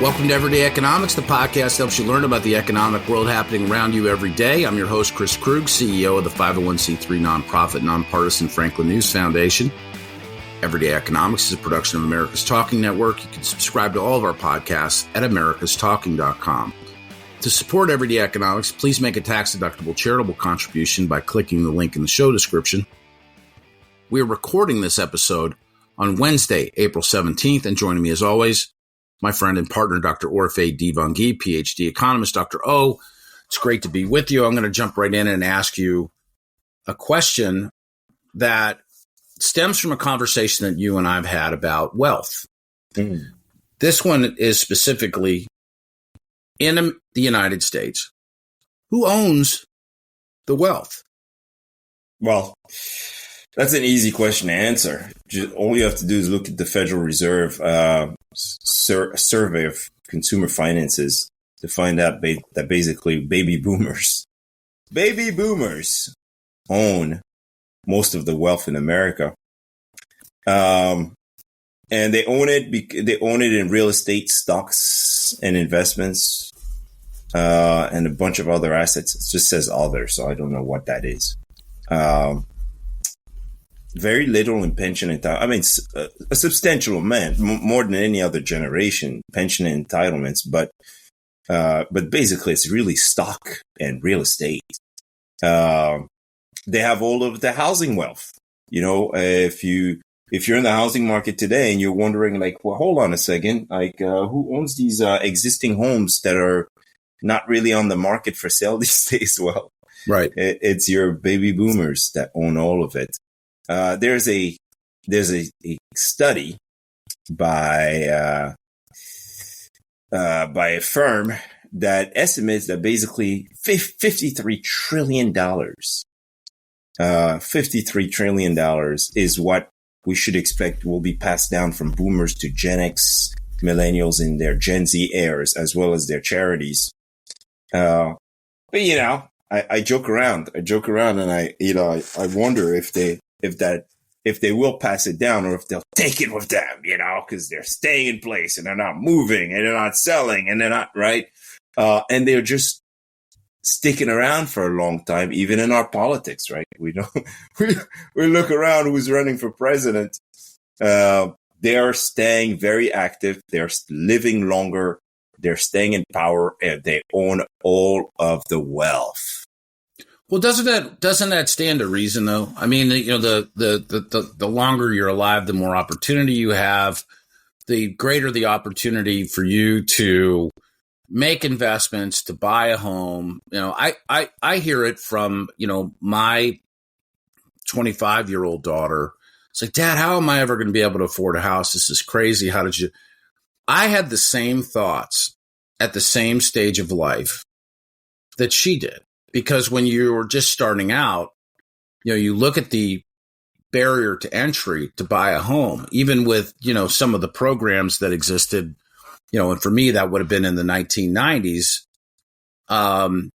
Welcome to Everyday Economics, the podcast that helps you learn about the economic world happening around you every day. I'm your host, Chris Krug, CEO of the 501c3 nonprofit, nonpartisan Franklin News Foundation. Everyday Economics is a production of America's Talking Network. You can subscribe to all of our podcasts at americastalking.com. To support Everyday Economics, please make a tax-deductible charitable contribution by clicking the link in the show description. We are recording this episode on Wednesday, April 17th, and joining me as always, my friend and partner, Dr. Orphe Divounguy, PhD economist. Dr. O, it's great to be with you. I'm going to jump right in and ask you a question that stems from a conversation that you and I have had about wealth. This one is specifically in the United States. Who owns the wealth? Well, that's an easy question to answer. All you have to do is look at the Federal Reserve survey of consumer finances to find out that basically baby boomers own most of the wealth in America. And they own it in real estate, stocks and investments, and a bunch of other assets. It just says other, so I don't know what that is. Very little in pension entitlements. I mean, a substantial amount, more than any other generation, pension entitlements. But basically, it's really stock and real estate. They have all of the housing wealth. You know, if you're in the housing market today and you're wondering, like, well, hold on a second, like, who owns these existing homes that are not really on the market for sale these days? Well, right, it's your baby boomers that own all of it. There's a study by a firm that estimates that basically $53 trillion, $53 trillion is what we should expect will be passed down from boomers to Gen X, millennials, and their Gen Z heirs, as well as their charities. But you know, I joke around, and I wonder if they will pass it down or if they'll take it with them, you know, because they're staying in place and they're not moving and they're not selling and they're not right. And they're just sticking around for a long time, even in our politics, right? We look around who's running for president. They are staying very active. They're living longer. They're staying in power and they own all of the wealth. Well, doesn't that stand to reason, though? I mean, you know, the longer you're alive, the more opportunity you have, the greater the opportunity for you to make investments, to buy a home. You know, I hear it from, you know, my 25-year-old daughter. It's like, Dad, how am I ever going to be able to afford a house? This is crazy. How did you? I had the same thoughts at the same stage of life that she did. Because when you were just starting out, you know, you look at the barrier to entry to buy a home, even with, you know, some of the programs that existed, you know, and for me, that would have been in the 1990s. You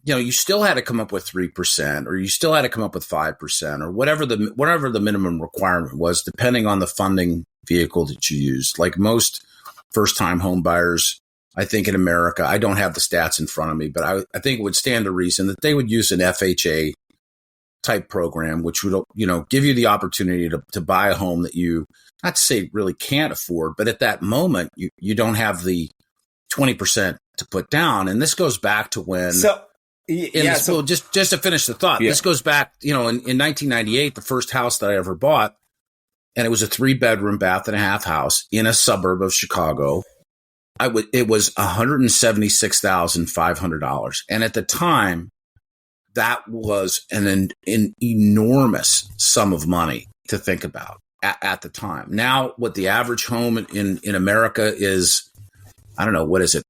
know, you still had to come up with 3% or you still had to come up with 5% or whatever the minimum requirement was, depending on the funding vehicle that you used. Like most first time home buyers, I think in America, I don't have the stats in front of me, but I think it would stand to reason that they would use an FHA type program, which would, you know, give you the opportunity to buy a home that you, not to say really can't afford, but at that moment, you don't have the 20% to put down. And this goes back to when, just to finish the thought, This goes back, you know, in 1998, the first house that I ever bought, and it was a 3-bedroom, bath and a half house in a suburb of Chicago. It was $176,500. And at the time, that was an enormous sum of money to think about at the time. Now, what the average home in America is, I don't know, what is it?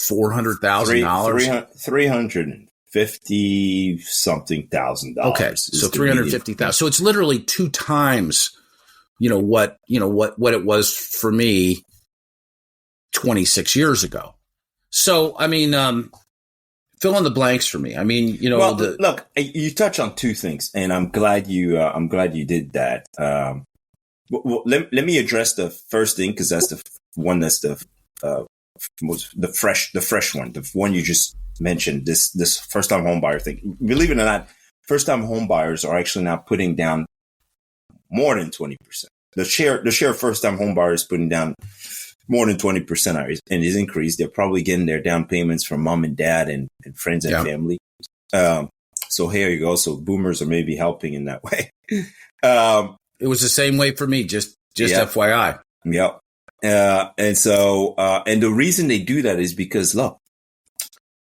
$400,000? $350 something thousand. Okay. So $350,000. So it's literally 2 times, what it was for me 26 years ago. So, I mean, fill in the blanks for me. I mean, look, you touch on 2 things, and I'm glad you did that. Well, let me address the first thing, because that's the one that's the the fresh one, the one you just mentioned, this first time home buyer thing. Believe it or not, first time home buyers are actually now putting down more than 20%. The share of first time home buyers putting down more than 20% and is increased. They're probably getting their down payments from mom and dad and friends and family. So here you go. So boomers are maybe helping in that way. It was the same way for me. Just FYI. Yep. And the reason they do that is because, look,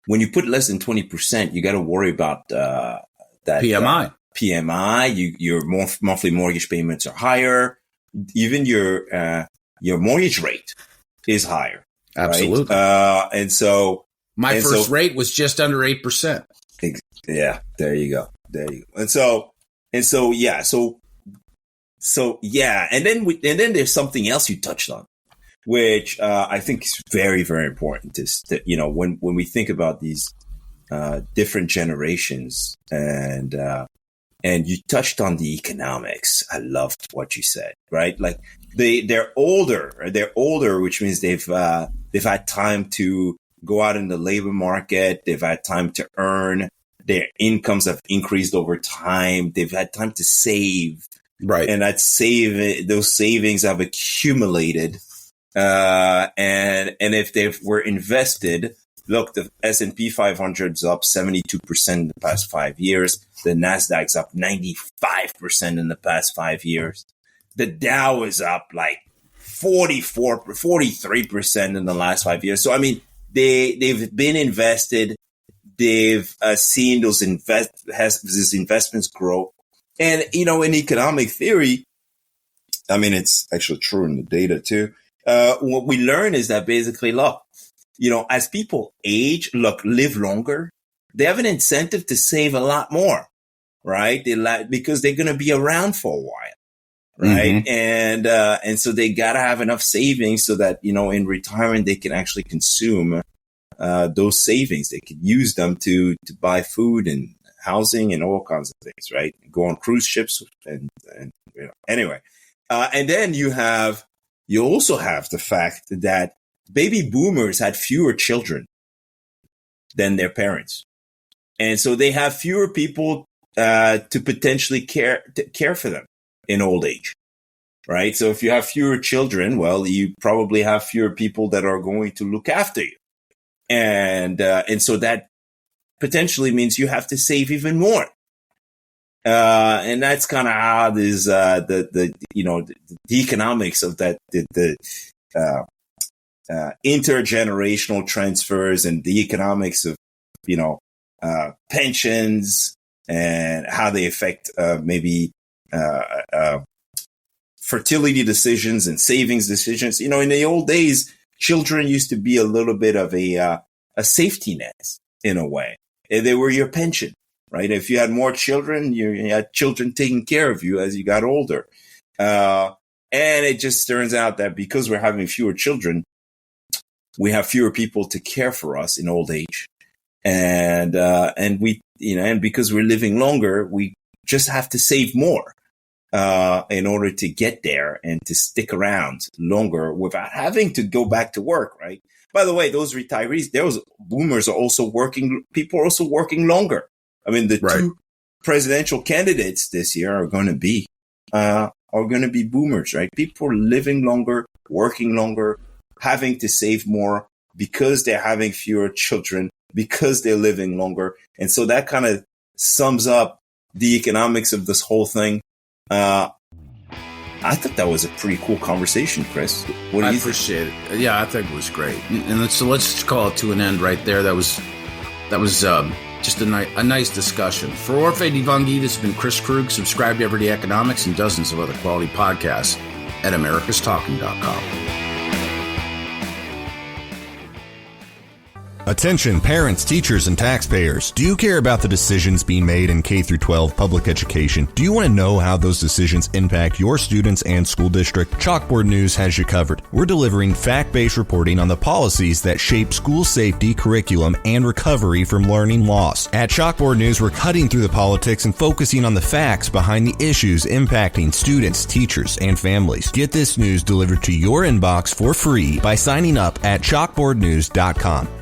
when you put less than 20%, you got to worry about that PMI. Your monthly mortgage payments are higher. Even your mortgage rate is higher. Absolutely. Right? And so my first rate was just under 8%. Yeah, there you go. And then there's something else you touched on, which I think is very, very important. Is that, when we think about these different generations, and you touched on the economics. I loved what you said, right? Like they're older, which means they've had time to go out in the labor market. They've had time to earn. Their incomes have increased over time. They've had time to save. Right. And those savings have accumulated. And if they were invested, look, the S&P 500 is up 72% in the past 5 years. The Nasdaq's up 95% in the past 5 years. The Dow is up like 43% in the last 5 years. So, I mean, they've been invested. They've seen these investments grow. And, in economic theory, I mean, it's actually true in the data too. What we learn is that basically, look, as people live longer, they have an incentive to save a lot more, right? Because they're going to be around for a while, right? Mm-hmm. And so they got to have enough savings so that, in retirement, they can actually consume those savings. They could use them to buy food and housing and all kinds of things, right? Go on cruise ships and anyway. And then you also have the fact that baby boomers had fewer children than their parents. And so they have fewer people to potentially care for them in old age, right? So if you have fewer children, well, you probably have fewer people that are going to look after you. And so that potentially means you have to save even more. And that's kind of how this, the economics of that, the intergenerational transfers and the economics of, pensions and how they affect, fertility decisions and savings decisions. In the old days, children used to be a little bit of a safety net in a way. They were your pension, right? If you had more children, you had children taking care of you as you got older. And it just turns out that because we're having fewer children, we have fewer people to care for us in old age. And we, and because we're living longer, we just have to save more, in order to get there and to stick around longer without having to go back to work, right? By the way, those retirees, those boomers are also working. People are also working longer. I mean, the two presidential candidates this year are going to be boomers, right? People are living longer, working longer, having to save more because they're having fewer children, because they're living longer. And so that kind of sums up the economics of this whole thing. I thought that was a pretty cool conversation, Chris. What do you appreciate it. Yeah, I think it was great. And let's just call it to an end right there. That was just a nice discussion. For Orphe Divounguy, this has been Chris Krug. Subscribe to Everyday Economics and dozens of other quality podcasts at americastalking.com. Attention parents, teachers, and taxpayers. Do you care about the decisions being made in K-12 public education? Do you want to know how those decisions impact your students and school district? Chalkboard News has you covered. We're delivering fact-based reporting on the policies that shape school safety, curriculum, and recovery from learning loss. At Chalkboard News, we're cutting through the politics and focusing on the facts behind the issues impacting students, teachers, and families. Get this news delivered to your inbox for free by signing up at chalkboardnews.com.